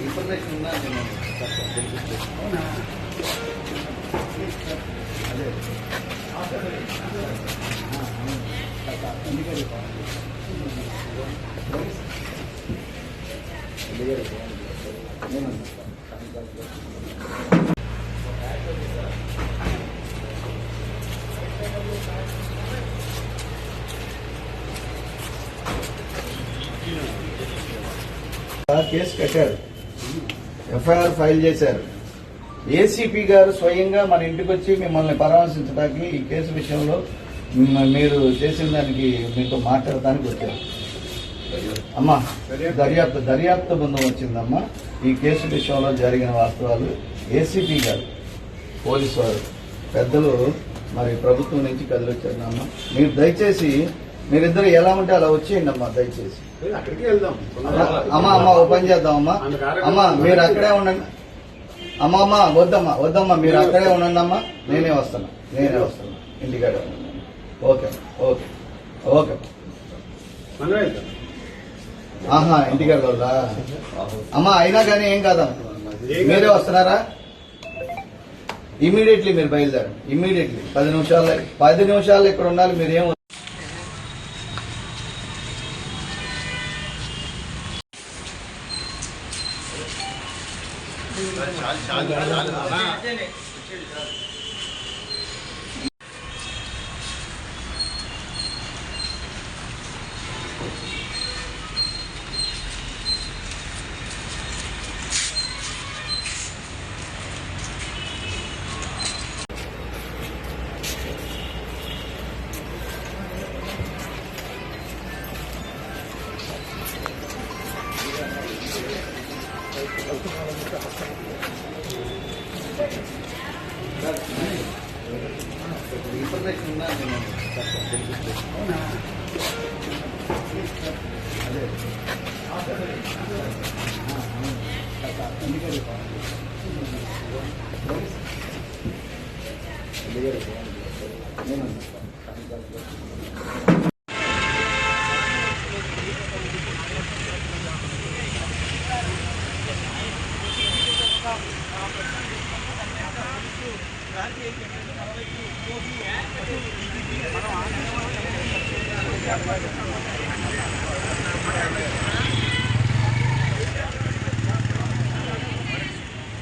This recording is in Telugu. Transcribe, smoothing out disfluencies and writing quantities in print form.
ఇన్ఫర్మేషన్ ఉందా నేను అవునా అదే కేసు కట్టారు, ఎఫ్ఐఆర్ ఫైల్ చేశారు. ఏసీపీ గారు స్వయంగా మన ఇంటికి వచ్చి మిమ్మల్ని పరామర్శించడానికి ఈ కేసు విషయంలో మీరు చేసిన దానికి మీతో మాట్లాడటానికి వచ్చారు. అమ్మా దర్యాప్తు బృందం వచ్చిందమ్మా. ఈ కేసు విషయంలో జరిగిన వాస్తవాలు ఏసీపీ గారు, పోలీసు వారు, పెద్దలు మరి ప్రభుత్వం నుంచి కదిలొచ్చారమ్మా. మీరు దయచేసి మీరిద్దరు ఎలా ఉంటే అలా వచ్చేయండి అమ్మా, దయచేసి. అక్కడికి వెళ్దాం. అమ్మా ఓ పని చేద్దామమ్మా. అమ్మా మీరు అక్కడే ఉండండి. అమ్మా వద్దమ్మా మీరు అక్కడే ఉండండి అమ్మా. నేనే వస్తాను ఇంటికాడే ఉండండి. Okay okay okay. ఇంటికాడ వద్దా అమ్మా? అయినా కానీ ఏం కాదమ్మా, మీరే వస్తున్నారా? ఇమీడియట్లీ మీరు బయలుదేరండి. ఇమీడియట్లీ 10 నిమిషాలు ఇక్కడ ఉండాలి. మీరేం ఇన్ఫర్మేషన్ ఉందా నేను అవునా అదే